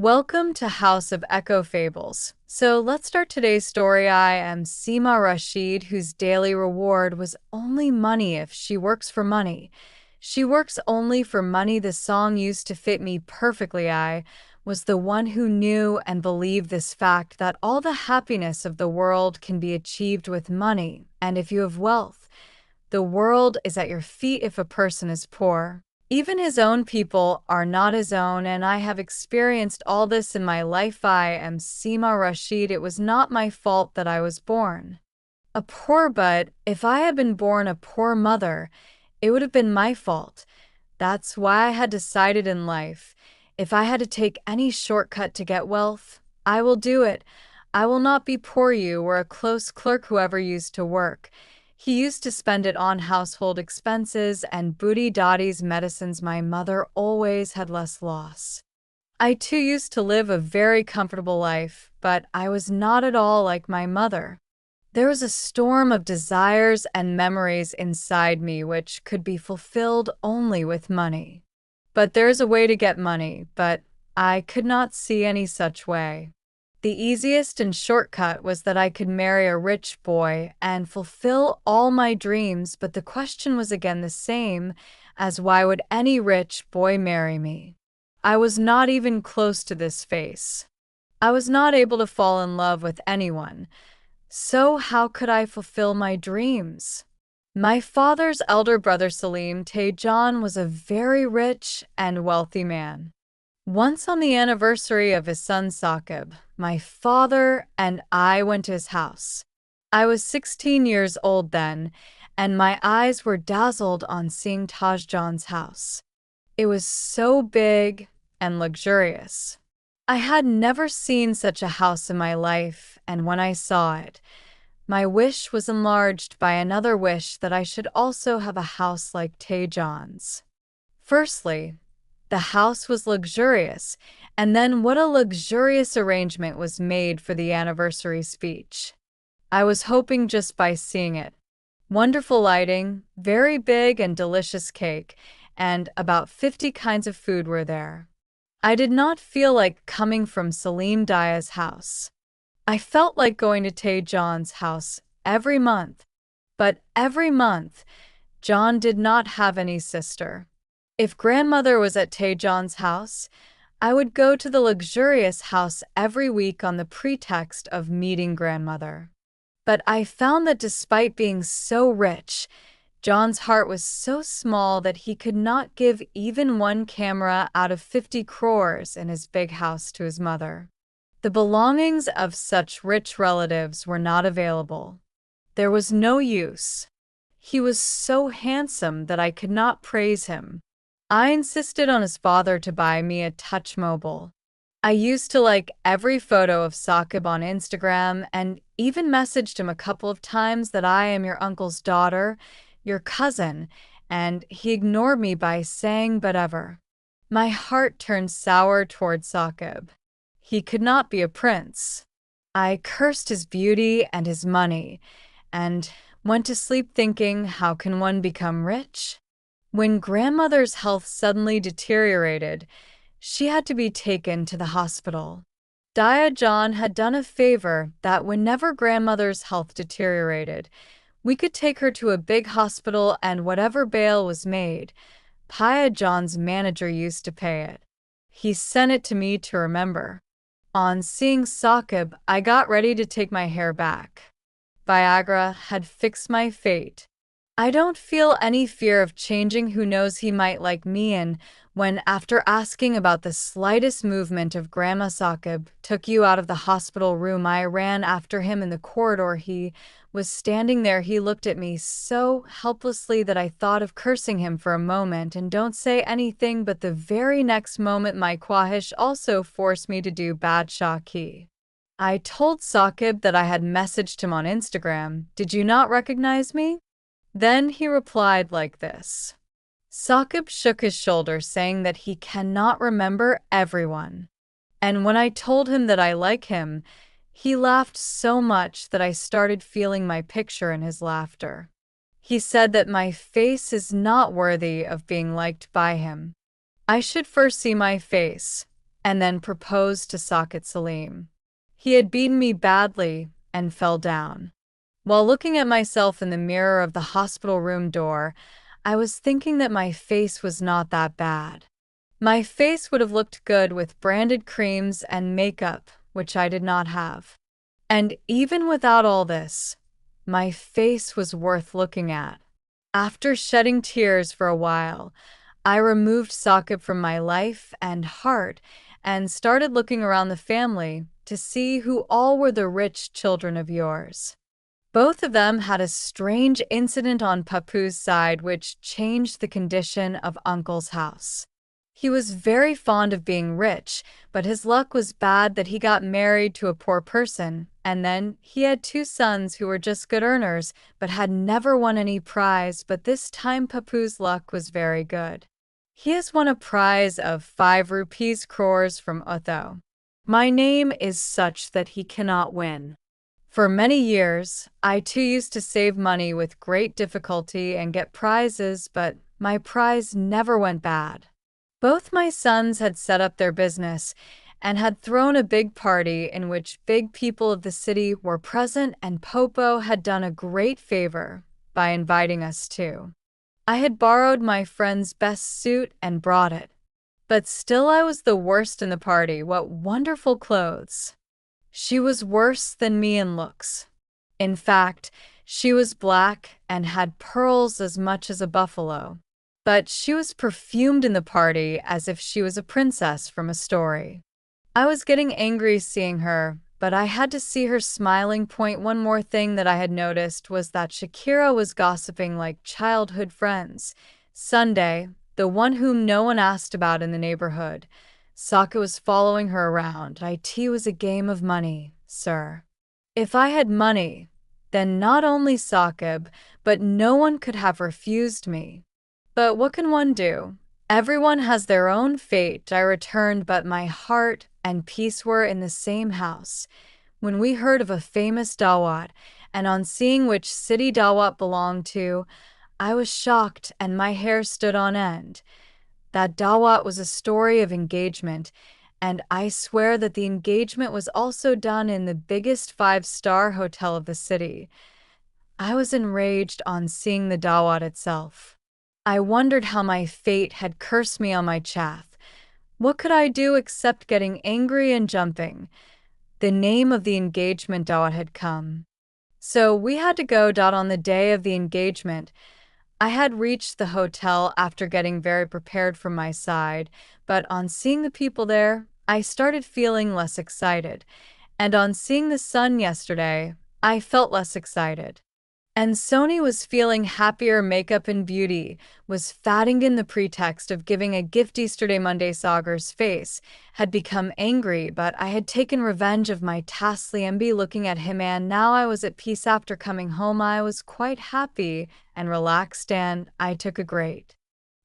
Welcome to House of Echo Fables. So let's start today's story. I am Seema Rashid, whose daily reward was only money if she works for money. She works only for money. The song used to fit me perfectly. I was the one who knew and believed this fact that all the happiness of the world can be achieved with money, and if you have wealth, the world is at your feet. If a person is poor, even his own people are not his own, and I have experienced all this in my life. I am Seema Rashid. It was not my fault that I was born a poor, but if I had been born a poor mother, it would have been my fault. That's why I had decided in life, if I had to take any shortcut to get wealth, I will do it. I will not be poor. You were a close clerk. Whoever used to work, he used to spend it on household expenses and Booty Dottie's medicines. My mother always had less loss. I too used to live a very comfortable life, but I was not at all like my mother. There was a storm of desires and memories inside me which could be fulfilled only with money. But there is a way to get money, but I could not see any such way. The easiest and shortcut was that I could marry a rich boy and fulfill all my dreams, but the question was again the same as why would any rich boy marry me? I was not even close to this face. I was not able to fall in love with anyone. So how could I fulfill my dreams? My father's elder brother Salim Tejan was a very rich and wealthy man. Once on the anniversary of his son Saqib, my father and I went to his house. I was 16 years old then, and my eyes were dazzled on seeing Tajjan's house. It was so big and luxurious. I had never seen such a house in my life, and when I saw it, my wish was enlarged by another wish that I should also have a house like Tajjan's. Firstly, the house was luxurious, and then what a luxurious arrangement was made for the anniversary speech. I was hoping just by seeing it. Wonderful lighting, very big and delicious cake, and about 50 kinds of food were there. I did not feel like coming from Salim Daya's house. I felt like going to Tajjan's house every month, but every month, John did not have any sister. If grandmother was at Tajjan's house, I would go to the luxurious house every week on the pretext of meeting grandmother. But I found that despite being so rich, John's heart was so small that he could not give even one camera out of 50 crores in his big house to his mother. The belongings of such rich relatives were not available. There was no use. He was so handsome that I could not praise him. I insisted on his father to buy me a touch mobile. I used to like every photo of Saqib on Instagram and even messaged him a couple of times that I am your uncle's daughter, your cousin, and he ignored me by saying but ever. My heart turned sour toward Saqib. He could not be a prince. I cursed his beauty and his money, and went to sleep thinking, how can one become rich? When grandmother's health suddenly deteriorated, she had to be taken to the hospital. Daya John had done a favor that whenever grandmother's health deteriorated, we could take her to a big hospital and whatever bail was made, Paya John's manager used to pay it. He sent it to me to remember. On seeing Saqib, I got ready to take my hair back. Viagra had fixed my fate. I don't feel any fear of changing. Who knows, he might like me. And when, after asking about the slightest movement of Grandma Saqib took you out of the hospital room, I ran after him in the corridor. He was standing there. He looked at me so helplessly that I thought of cursing him for a moment and don't say anything, but the very next moment my Quahish also forced me to do Badshah Ki. I told Saqib that I had messaged him on Instagram. Did you not recognize me? Then he replied like this. Saqib shook his shoulders, saying that he cannot remember everyone. And when I told him that I like him, he laughed so much that I started feeling my picture in his laughter. He said that my face is not worthy of being liked by him. I should first see my face. and then proposed to Socket Salim. He had beaten me badly and fell down. While looking at myself in the mirror of the hospital room door, I was thinking that my face was not that bad. My face would have looked good with branded creams and makeup, which I did not have. And even without all this, my face was worth looking at. After shedding tears for a while, I removed Socket from my life and heart and started looking around the family to see who all were the rich children of yours. Both of them had a strange incident on Papu's side which changed the condition of Uncle's house. He was very fond of being rich, but his luck was bad that he got married to a poor person, and then he had two sons who were just good earners, but had never won any prize, but this time Papu's luck was very good. He has won a prize of 5 rupees crores from Otho. My name is such that he cannot win. For many years, I too used to save money with great difficulty and get prizes, but my prize never went bad. Both my sons had set up their business and had thrown a big party in which big people of the city were present, and Popo had done a great favor by inviting us too. I had borrowed my friend's best suit and brought it. But still I was the worst in the party. What wonderful clothes! She was worse than me in looks. In fact, she was black and had pearls as much as a buffalo. But she was perfumed in the party as if she was a princess from a story. I was getting angry seeing her, but I had to see her smiling. One more thing that I had noticed was that Shakira was gossiping like childhood friends. Sunday, the one whom no one asked about in the neighborhood, Socket was following her around. It was a game of money, sir. If I had money, then not only Socket, but no one could have refused me. But what can one do? Everyone has their own fate. I returned, but my heart and peace were in the same house. When we heard of a famous Dawat, and on seeing which city Dawat belonged to, I was shocked and my hair stood on end. That Dawat was a story of engagement, and I swear that the engagement was also done in the biggest 5-star hotel of the city. I was enraged on seeing the Dawat itself. I wondered how my fate had cursed me on my chaff. What could I do except getting angry and jumping? The name of the engagement Dawat had come. So we had to go. On the day of the engagement, I had reached the hotel after getting very prepared from my side, but on seeing the people there, I started feeling less excited. And on seeing the sun yesterday, I felt less excited. And Sony was feeling happier. Makeup and beauty was fatting in the pretext of giving a gift. Yesterday Monday Sagar's face had become angry, but I had taken revenge of my Tasli MB looking at him, and now I was at peace. After coming home, I was quite happy and relaxed, and I took a great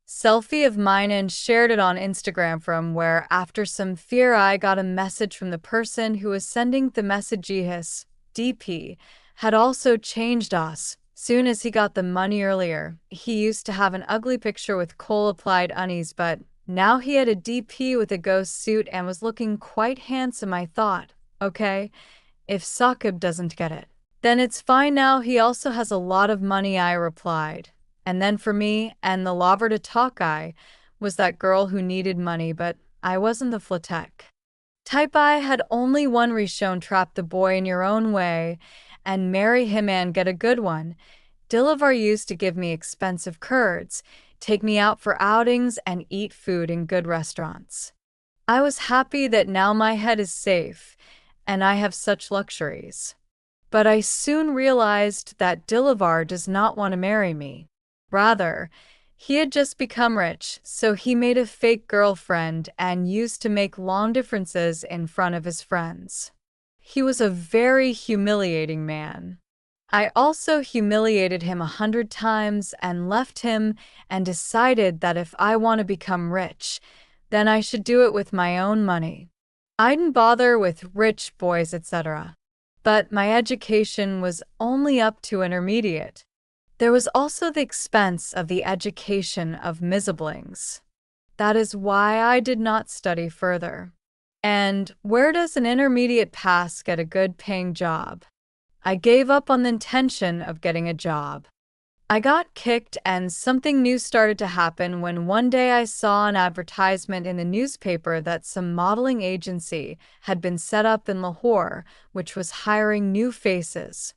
selfie of mine and shared it on Instagram, from where after some fear I got a message from the person who was sending the message. His DP had also changed us. Soon as he got the money earlier, he used to have an ugly picture with coal-applied unease, but now he had a DP with a ghost suit and was looking quite handsome. I thought, okay, if Saqib doesn't get it, then it's fine. Now he also has a lot of money, I replied. And then for me and the lover to talk, I was that girl who needed money, but I wasn't the flatek type. I had only one Rishon: trap the boy in your own way and marry him and get a good one. Dilavar used to give me expensive curds, take me out for outings, and eat food in good restaurants. I was happy that now my head is safe, and I have such luxuries. But I soon realized that Dilavar does not want to marry me. Rather, he had just become rich, so he made a fake girlfriend and used to make long differences in front of his friends. He was a very humiliating man. I also humiliated him 100 times and left him and decided that if I want to become rich, then I should do it with my own money. I didn't bother with rich boys, etc. But my education was only up to intermediate. There was also the expense of the education of miserlings. That is why I did not study further. And where does an intermediate pass get a good paying job? I gave up on the intention of getting a job. I got kicked and something new started to happen when one day I saw an advertisement in the newspaper that some modeling agency had been set up in Lahore, which was hiring new faces.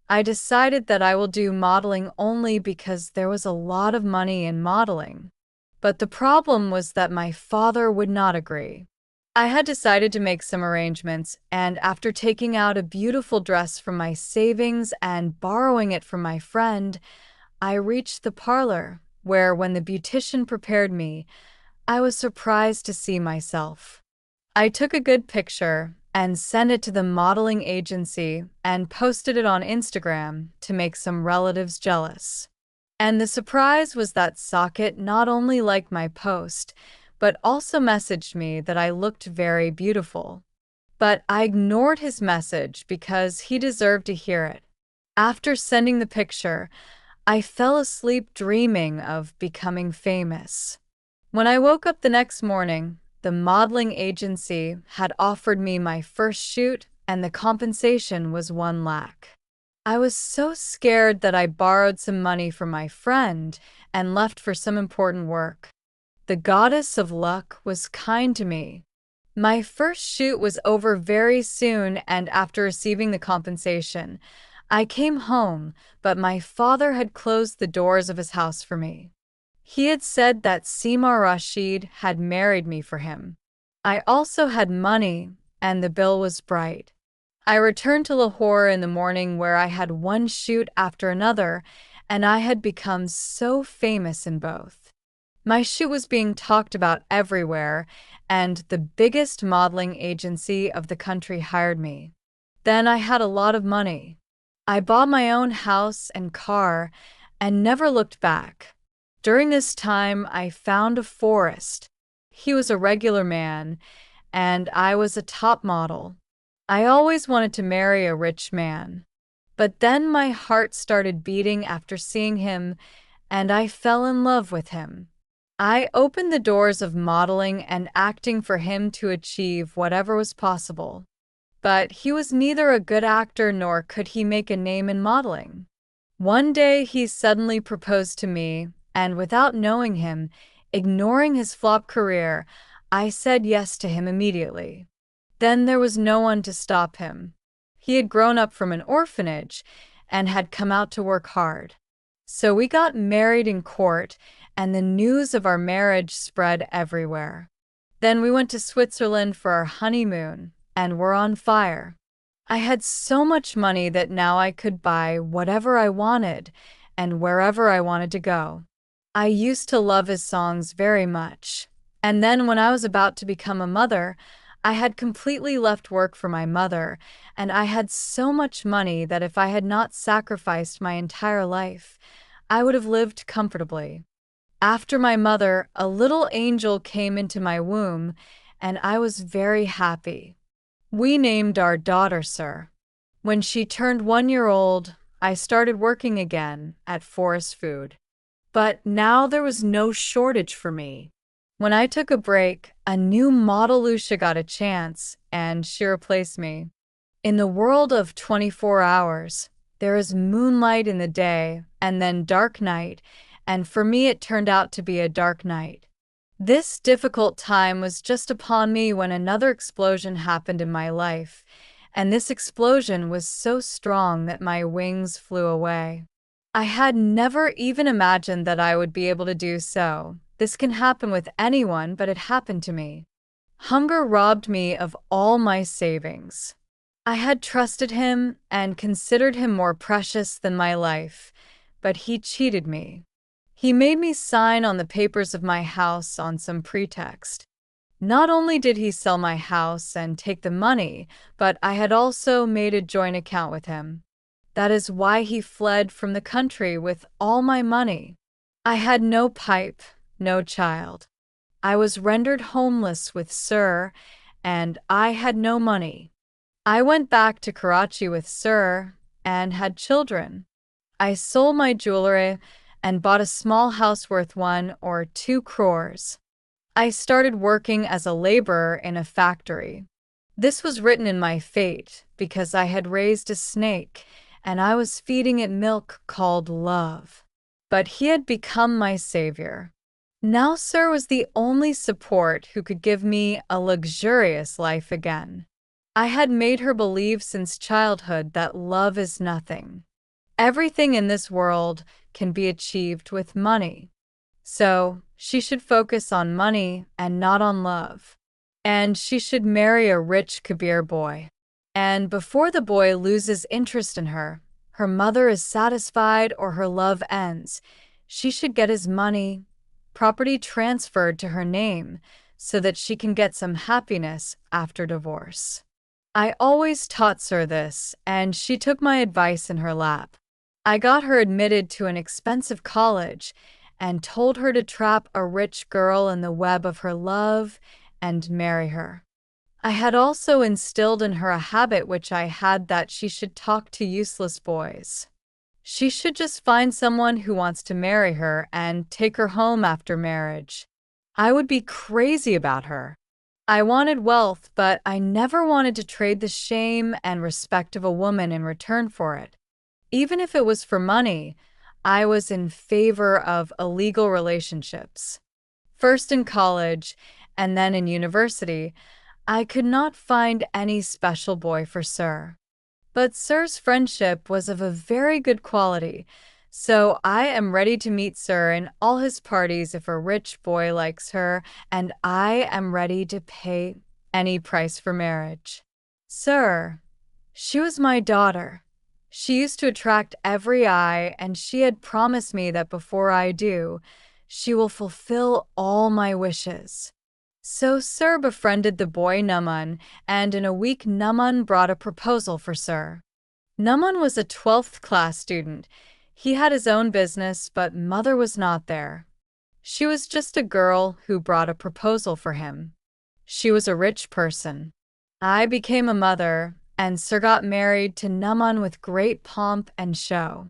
I decided that I will do modeling only because there was a lot of money in modeling. But the problem was that my father would not agree. I had decided to make some arrangements, and after taking out a beautiful dress from my savings and borrowing it from my friend, I reached the parlor, where, when the beautician prepared me, I was surprised to see myself. I took a good picture and sent it to the modeling agency and posted it on Instagram to make some relatives jealous. And the surprise was that Socket not only liked my post, but also messaged me that I looked very beautiful. But I ignored his message because he deserved to hear it. After sending the picture, I fell asleep dreaming of becoming famous. When I woke up the next morning, the modeling agency had offered me my first shoot, and the compensation was 1 lakh. I was so scared that I borrowed some money from my friend and left for some important work. The goddess of luck was kind to me. My first shoot was over very soon, and after receiving the compensation, I came home, but my father had closed the doors of his house for me. He had said that Seema Rashid had married me for him. I also had money, and the bill was bright. I returned to Lahore in the morning, where I had one shoot after another, and I had become so famous in both. My shoot was being talked about everywhere, and the biggest modeling agency of the country hired me. Then I had a lot of money. I bought my own house and car and never looked back. During this time, I found a Forrest. He was a regular man, and I was a top model. I always wanted to marry a rich man. But then my heart started beating after seeing him, and I fell in love with him. I opened the doors of modeling and acting for him to achieve whatever was possible. But he was neither a good actor nor could he make a name in modeling. One day he suddenly proposed to me, and without knowing him, ignoring his flop career, I said yes to him immediately. Then there was no one to stop him. He had grown up from an orphanage and had come out to work hard. So we got married in court, and the news of our marriage spread everywhere. Then we went to Switzerland for our honeymoon, and were on fire. I had so much money that now I could buy whatever I wanted and wherever I wanted to go. I used to love his songs very much. And then when I was about to become a mother, I had completely left work for my mother, and I had so much money that if I had not sacrificed my entire life, I would have lived comfortably. After my mother, a little angel came into my womb, and I was very happy. We named our daughter Sir. When she turned 1 year old, I started working again at Forest Food. But now there was no shortage for me. When I took a break, a new model Lucia got a chance, and she replaced me. In the world of 24 hours, there is moonlight in the day and then dark night, and for me it turned out to be a dark night. This difficult time was just upon me when another explosion happened in my life, and this explosion was so strong that my wings flew away. I had never even imagined that I would be able to do so. This can happen with anyone, but it happened to me. Hunger robbed me of all my savings. I had trusted him and considered him more precious than my life, but he cheated me. He made me sign on the papers of my house on some pretext. Not only did he sell my house and take the money, but I had also made a joint account with him. That is why he fled from the country with all my money. I had no pipe, no child. I was rendered homeless with Sir, and I had no money. I went back to Karachi with Sir and had children. I sold my jewelry and bought a small house worth 1 or 2 crores. I started working as a laborer in a factory. This was written in my fate because I had raised a snake and I was feeding it milk called love. But he had become my savior. Now Sir was the only support who could give me a luxurious life again. I had made her believe since childhood that love is nothing. Everything in this world can be achieved with money. So she should focus on money and not on love. And she should marry a rich Kabir boy. And before the boy loses interest in her, her mother is satisfied or her love ends, she should get his money, property transferred to her name, so that she can get some happiness after divorce. I always taught Sir this, and she took my advice in her lap. I got her admitted to an expensive college and told her to trap a rich girl in the web of her love and marry her. I had also instilled in her a habit which I had, that she should talk to useless boys. She should just find someone who wants to marry her and take her home after marriage. I would be crazy about her. I wanted wealth, but I never wanted to trade the shame and respect of a woman in return for it. Even if it was for money, I was in favor of illegal relationships. First in college, and then in university, I could not find any special boy for Sir. But Sir's friendship was of a very good quality, so I am ready to meet Sir in all his parties if a rich boy likes her, and I am ready to pay any price for marriage. Sir, she was my daughter. She used to attract every eye, and she had promised me that before I do, she will fulfill all my wishes. So Sir befriended the boy Naman, and in a week Naman brought a proposal for Sir. Naman was a 12th class student. He had his own business, but mother was not there. She was just a girl who brought a proposal for him. She was a rich person. I became a mother, and Sir got married to Naman with great pomp and show.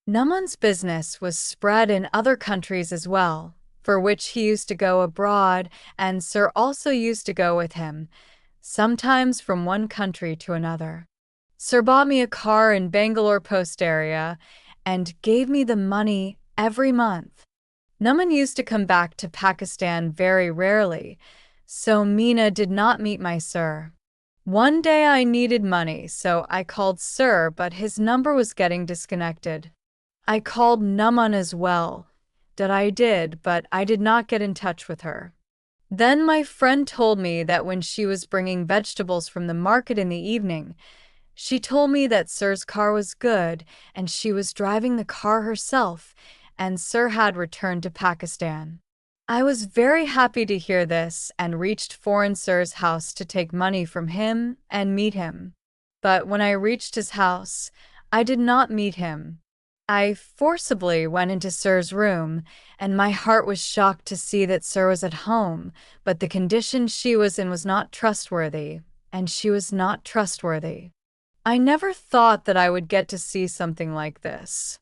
Naman's business was spread in other countries as well, for which he used to go abroad, and Sir also used to go with him, sometimes from one country to another. Sir bought me a car in Bangalore Post area and gave me the money every month. Naman used to come back to Pakistan very rarely, so Meena did not meet my Sir. One day I needed money, so I called Sir, but his number was getting disconnected. I called Naman as well. That I did, but I did not get in touch with her. Then my friend told me that when she was bringing vegetables from the market in the evening, she told me that Sir's car was good and she was driving the car herself, and Sir had returned to Pakistan. I was very happy to hear this and reached foreign Sir's house to take money from him and meet him. But when I reached his house, I did not meet him. I forcibly went into Sir's room, and my heart was shocked to see that Sir was at home, but the condition she was in was not trustworthy, and she was not trustworthy. I never thought that I would get to see something like this.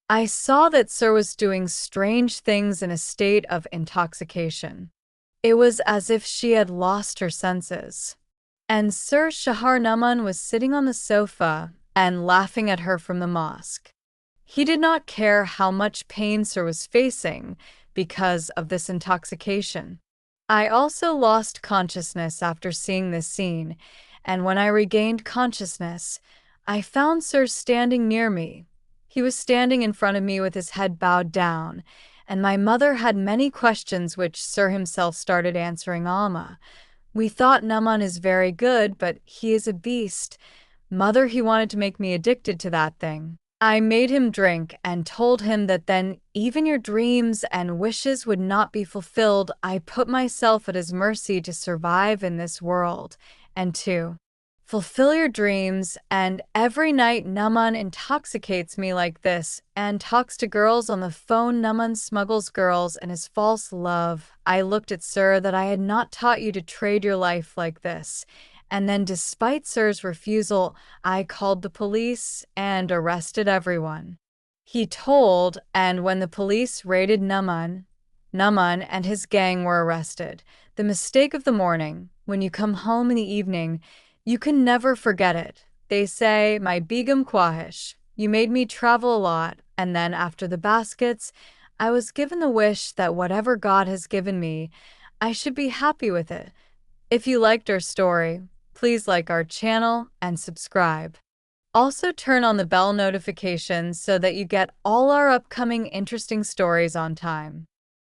I saw that Sir was doing strange things in a state of intoxication. It was as if she had lost her senses. And Sir Shahar Naman was sitting on the sofa and laughing at her from the mosque. He did not care how much pain Sir was facing because of this intoxication. I also lost consciousness after seeing this scene, and when I regained consciousness, I found Sir standing near me. He was standing in front of me with his head bowed down, and my mother had many questions which Sir himself started answering. Alma, we thought Naman is very good, but he is a beast. Mother, he wanted to make me addicted to that thing. I made him drink and told him that then even your dreams and wishes would not be fulfilled. I put myself at his mercy to survive in this world and to fulfill your dreams, and every night Naman intoxicates me like this and talks to girls on the phone. Naman smuggles girls in his false love. I looked at Sir that I had not taught you to trade your life like this. And then despite Sir's refusal, I called the police and arrested everyone. He told, and when the police raided Naman, Naman and his gang were arrested. The mistake of the morning, when you come home in the evening, you can never forget it. They say, "My Begum Quahish, you made me travel a lot, and then after the baskets, I was given the wish that whatever God has given me, I should be happy with it." If you liked our story, please like our channel and subscribe. Also turn on the bell notifications so that you get all our upcoming interesting stories on time.